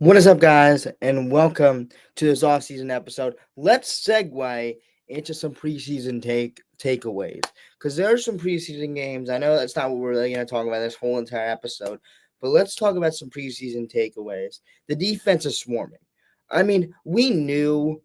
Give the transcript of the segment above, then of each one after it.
What is up, guys, and welcome to this off-season episode. Let's segue into some preseason takeaways because there are some preseason games. I know that's not what we're really going to talk about this whole entire episode, but let's talk about some preseason takeaways. The defense is swarming. I mean, we knew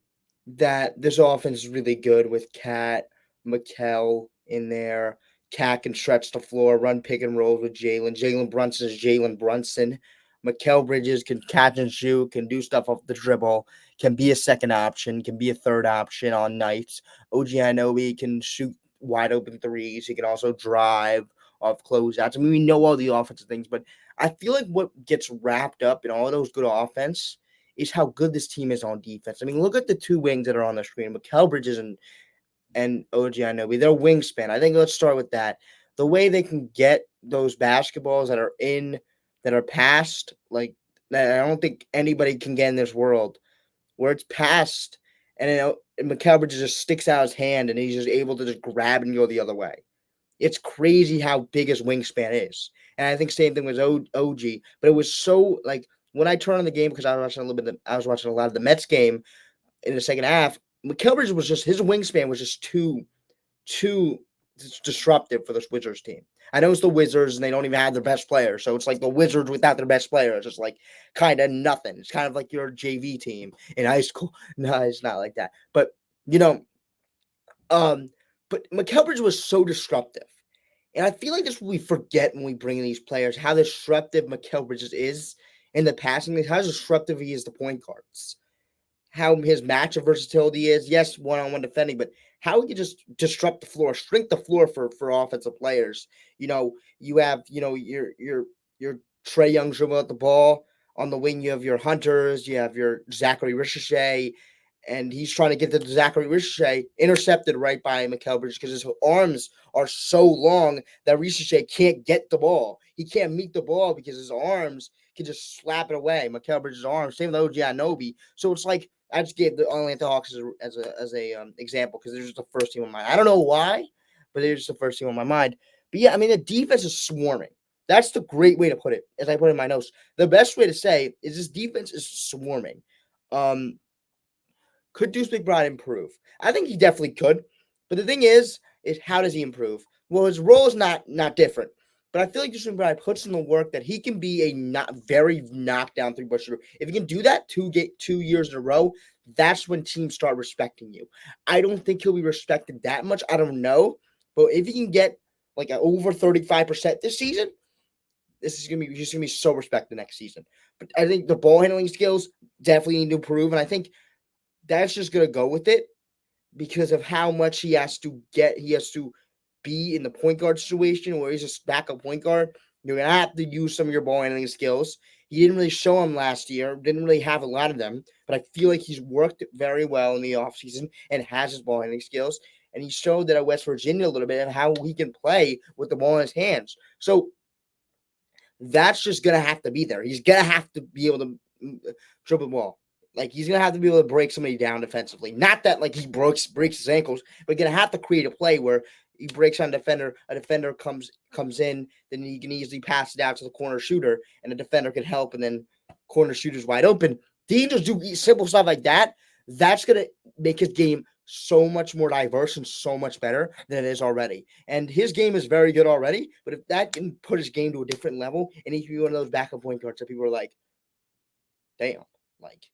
that this offense is really good with Cat, Mikel in there. Cat can stretch the floor, run pick and rolls with Jalen. Jalen Brunson is Jalen Brunson. Mikel Bridges can catch and shoot, can do stuff off the dribble, can be a second option, can be a third option on nights. OG Anunoby can shoot wide open threes. He can also drive off closeouts. I mean, we know all the offensive things, but I feel like what gets wrapped up in all those good offense is how good this team is on defense. I mean, look at the two wings that are on the screen, Mikel Bridges and OG Anunoby. Their wingspan. I think let's start with that. The way they can get those basketballs that are passed, like that I don't think anybody can get in this world, where it's passed and Mikel Bridges just sticks out his hand and he's just able to just grab and go the other way. It's crazy how big his wingspan is. And I think same thing with OG, but it was so like when I turned on the game because I was watching a lot of the Mets game in the second half. Mikel Bridges was just his wingspan was just too disruptive for this Wizards team. I know it's the Wizards and they don't even have their best player, so it's like the Wizards without their best player. It's just like kind of nothing. It's kind of like your JV team in high school. No, it's not like that. But you know, um, but Mikel Bridges was so disruptive. And I feel like this we forget when we bring in these players how disruptive Mikel Bridges is in the passing, how disruptive he is to point guards, how his matchup versatility is. Yes, one-on-one defending, but how he can just disrupt the floor, shrink the floor for offensive players. You have your Trey Young dribbling at the ball on the wing. You have your Hunters. You have your Zachary Ricochet, and he's trying to get the Zachary Ricochet intercepted right by Mikel Bridges because his arms are so long that Ricochet can't get the ball. He can't meet the ball because his arms can just slap it away. Mikel Bridges' arms, same with OG Anunoby. So it's like I just gave the Atlanta Hawks as a example because they're just the first team on my mind. I don't know why, but they're just the first team on my mind. But yeah, I mean the defense is swarming. That's the great way to put it, as I put in my notes. The best way to say is this defense is swarming. Um, could Deuce McBride improve? I think he definitely could. But the thing is how does he improve? Well, his role is not different. But I feel like Deuce McBride puts in the work that he can be a not very knockdown three-point shooter. If he can do that 2 years in a row, that's when teams start respecting you. I don't think he'll be respected that much. I don't know. But if he can get like over 35% this season, he's gonna be so respected next season. But I think the ball handling skills definitely need to improve. And I think that's just gonna go with it because of how much he has to get. He has to be in the point guard situation where he's just backup point guard. You're gonna have to use some of your ball handling skills. He didn't really show them last year. Didn't really have a lot of them, but I feel like he's worked very well in the offseason and has his ball handling skills. And he showed that at West Virginia a little bit of how he can play with the ball in his hands. So that's just gonna have to be there. He's gonna have to be able to dribble the ball. Like he's gonna have to be able to break somebody down defensively. Not that like he breaks his ankles, but gonna have to create a play where he breaks on a defender comes in, then he can easily pass it out to the corner shooter, and the defender can help, and then corner shooter's wide open. He just do simple stuff like that. That's gonna make his game so much more diverse and so much better than it is already. And his game is very good already, but if that can put his game to a different level, and he can be one of those backup point guards that people are like, damn, like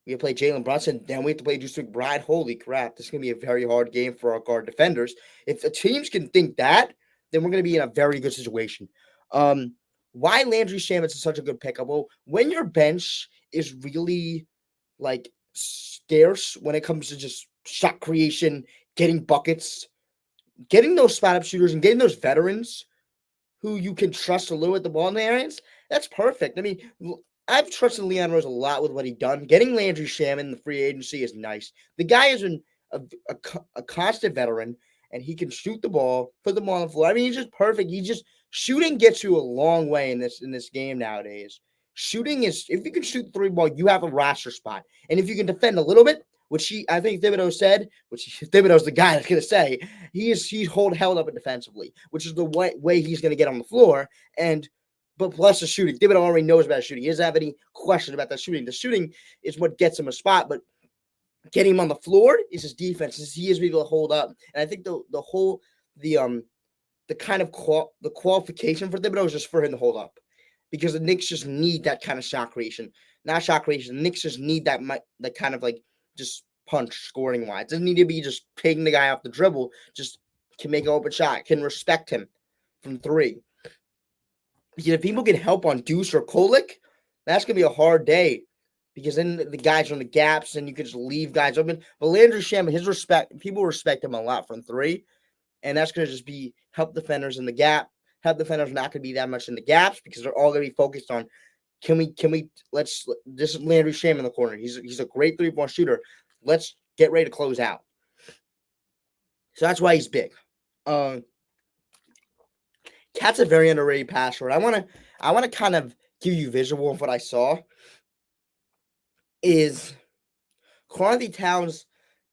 we have to play Jalen Brunson, then we have to play Deuce McBride. Holy crap, this is gonna be a very hard game for our guard defenders. If the teams can think that, then we're gonna be in a very good situation. Um, why Landry Shamet is such a good pickup? Well, when your bench is really like scarce when it comes to just shot creation, getting buckets, getting those spot up shooters, and getting those veterans who you can trust a little with the ball in their hands, that's perfect. I mean, I've trusted Leon Rose a lot with what he done. Getting Landry Shaman in the free agency is nice. The guy is a constant veteran, and he can shoot the ball, put the ball on the floor. I mean, he's just perfect. Shooting gets you a long way in this game nowadays. Shooting is if you can shoot the three ball, you have a roster spot, and if you can defend a little bit, I think Thibodeau said, which Thibodeau's the guy that's gonna say he's held up defensively, which is the way he's gonna get on the floor. And but plus the shooting. Thibodeau already knows about shooting. He doesn't have any question about the shooting. The shooting is what gets him a spot, but getting him on the floor is his defense. He is able to hold up. And I think the kind of the qualification for Thibodeau is just for him to hold up, because the Knicks just need that kind of shot creation. Not shot creation. The Knicks just need that kind of like just punch scoring wise. It doesn't need to be just taking the guy off the dribble. Just can make an open shot. Can respect him from three. Because if people can help on Deuce or Kolek, that's gonna be a hard day. Because then the guys are in the gaps and you can just leave guys open. But Landry Shamet, people respect him a lot from three. And that's going to just be help defenders in the gap. Help defenders not going to be that much in the gaps because they're all going to be focused on this is Landry Shamet in the corner. He's a great 3-point shooter. Let's get ready to close out. So that's why he's big. Cat's a very underrated passer. I want to kind of give you visual of what I saw. Is Karl-Anthony Towns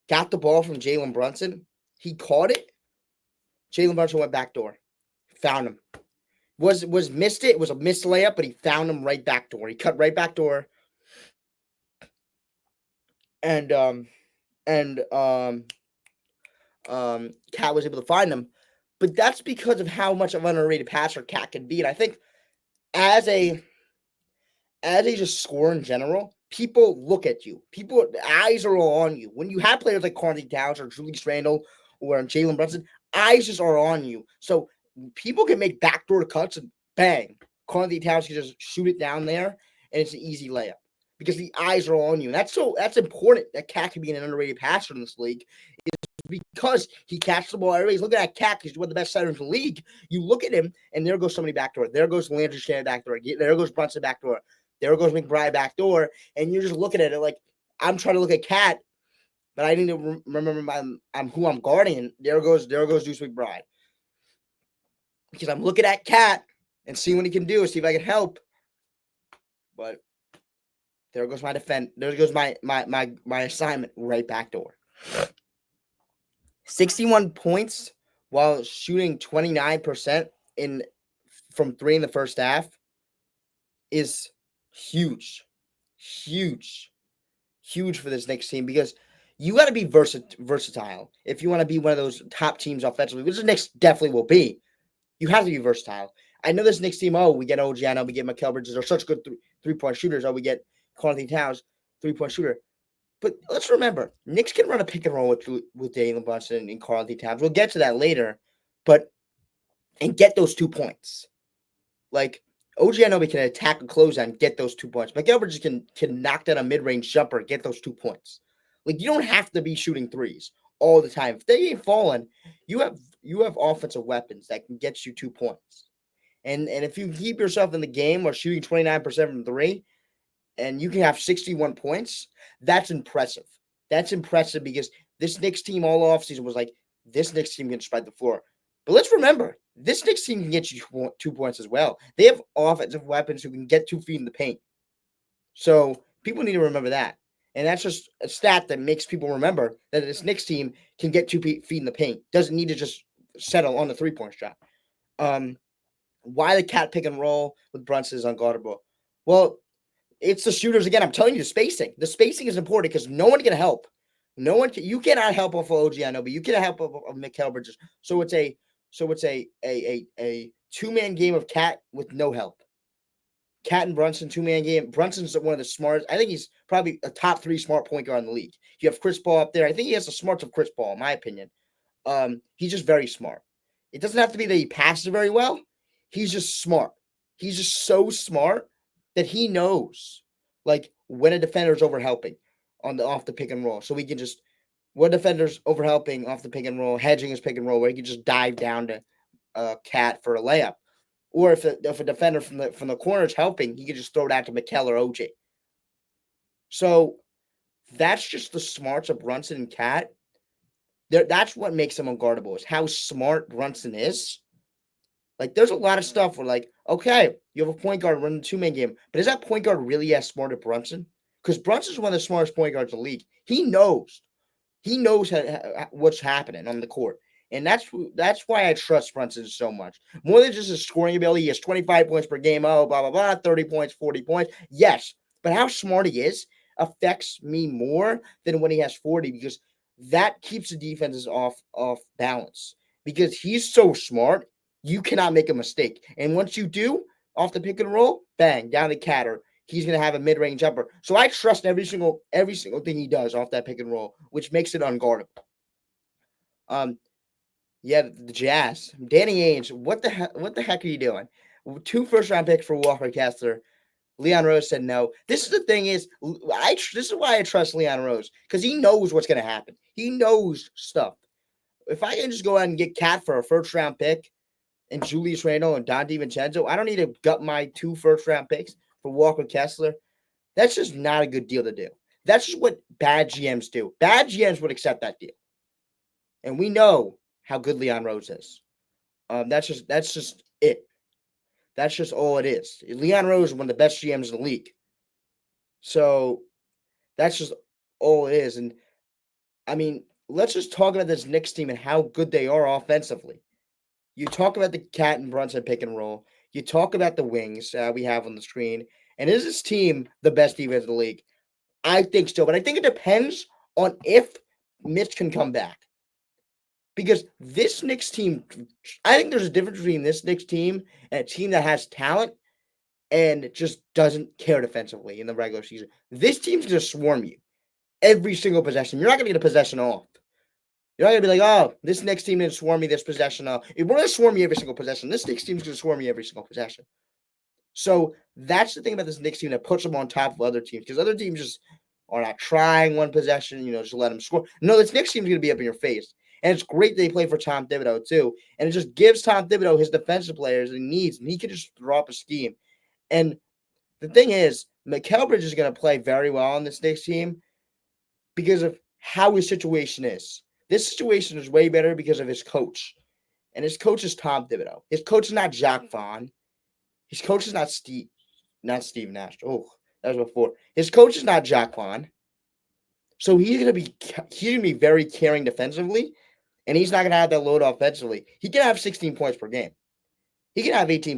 got the ball from Jalen Brunson. He caught it. Jalen Brunson went backdoor. Found him. Was missed it. It was a missed layup, but he found him right backdoor. He cut right backdoor. And Cat was able to find him. But that's because of how much of an underrated passer Cat can be. And I think as a just scorer in general, people look at you. Eyes are all on you. When you have players like Karl-Anthony Towns or Julius Randle or Jalen Brunson, eyes just are on you. So people can make backdoor cuts and bang. Karl-Anthony Towns can just shoot it down there, and it's an easy layup because the eyes are on you. And that's important that Cat can be an underrated passer in this league. Because he catches the ball. Everybody's looking at Cat because he's one of the best centers in the league. You look at him, and there goes somebody backdoor. There goes Landry Shamet backdoor. There goes Brunson backdoor. There goes McBride backdoor. And you're just looking at it like, I'm trying to look at Cat, but I need to remember who I'm guarding. There goes Deuce McBride. Because I'm looking at Cat and see what he can do, see if I can help. But there goes my defense. There goes my assignment right backdoor. 61 points while shooting 29% from three in the first half is huge. Huge for this Knicks team, because you got to be versatile if you want to be one of those top teams offensively, which the Knicks definitely will be. You have to be versatile. I know this Knicks team, we get OG, we get Mikal Bridges, they're such good three-point shooters. We get Karl-Anthony Towns, 3-point shooter. But let's remember, Knicks can run a pick and roll with Jalen Brunson and Karl-Anthony Towns. We'll get to that later, and get those 2 points. Like, OG Anunoby can attack and close out and get those 2 points. Mikal Bridges can knock down a mid-range jumper and get those 2 points. Like, you don't have to be shooting threes all the time. If they ain't falling, you have offensive weapons that can get you 2 points. And if you keep yourself in the game or shooting 29% from three, and you can have 61 points, that's impressive. That's impressive because this Knicks team all offseason was like, this Knicks team can spread the floor. But let's remember, this Knicks team can get you 2 points as well. They have offensive weapons who can get 2 feet in the paint. So people need to remember that. And that's just a stat that makes people remember that this Knicks team can get 2 feet in the paint. Doesn't need to just settle on the 3-point shot. Why the Cat pick and roll with Brunson is unguardable? Well, it's the shooters again. I'm telling you, the spacing. The spacing is important because no one can help. You cannot help off of OG Anunoby. You cannot help off of Mikal Bridges. So it's a 2-man game of Cat with no help. Cat and Brunson, 2-man game. Brunson's one of the smartest. I think he's probably a top 3 smart point guard in the league. You have Chris Paul up there. I think he has the smarts of Chris Paul, in my opinion. He's just very smart. It doesn't have to be that he passes very well. He's just smart. He's just so smart that he knows, like, when a defender's overhelping off the pick and roll. So we can just, when a defender's overhelping off the pick and roll, hedging his pick and roll, where he can just dive down to Cat for a layup. Or if a defender from the corner is helping, he can just throw it out to Mikal or OJ. So that's just the smarts of Brunson and Cat. That's what makes him unguardable, is how smart Brunson is. Like, there's a lot of stuff where, like, okay, you have a point guard running a 2-man game, but is that point guard really as smart as Brunson? Because Brunson's one of the smartest point guards in the league. He knows what's happening on the court. And that's why I trust Brunson so much. More than just his scoring ability. He has 25 points per game. Oh, blah, blah, blah. 30 points, 40 points. Yes. But how smart he is affects me more than when he has 40 because that keeps the defenses off balance. Because he's so smart, you cannot make a mistake. And once you do, off the pick and roll, bang, down the catter. He's gonna have a mid-range jumper. So I trust every single thing he does off that pick and roll, which makes it unguardable. Um, yeah, the Jazz. Danny Ainge, what the heck are you doing? 2 first-round picks for Walker Kessler. Leon Rose said no. This is the thing is, this is why I trust Leon Rose because he knows what's going to happen. He knows stuff. If I can just go ahead and get Cat for a first-round pick and Julius Randle and Dante Vincenzo, I don't need to gut my 2 first-round picks for Walker Kessler. That's just not a good deal to do. That's just what bad GMs do. Bad GMs would accept that deal, and we know how good Leon Rose is. That's just it. That's just all it is. Leon Rose is one of the best GMs in the league. So that's just all it is. And I mean, let's just talk about this Knicks team and how good they are offensively. You talk about the Cat and Brunson pick and roll. You talk about the wings we have on the screen. And is this team the best defense in the league? I think so, but I think it depends on if Mitch can come back. Because this Knicks team, I think there's a difference between this Knicks team and a team that has talent and just doesn't care defensively in the regular season. This team's going to swarm you every single possession. You're not going to get a possession off. You're not going to be like, oh, this Knicks team didn't swarm me this possession off. We're going to swarm you every single possession. This Knicks team's going to swarm you every single possession. So that's the thing about this Knicks team that puts them on top of other teams because other teams just are not trying one possession, just let them score. No, this Knicks team's going to be up in your face. And it's great they play for Tom Thibodeau, too. And it just gives Tom Thibodeau his defensive players he needs, and he can just throw up a scheme. And the thing is, Mikal Bridges is going to play very well on this Knicks team because of how his situation is. This situation is way better because of his coach. And his coach is Tom Thibodeau. His coach is not Jacques Vaughn. His coach is not Steve Nash. Oh, that was before. His coach is not Jacques Vaughn. So he's gonna be very caring defensively, and he's not gonna have that load offensively. He can have 16 points per game. He can have 18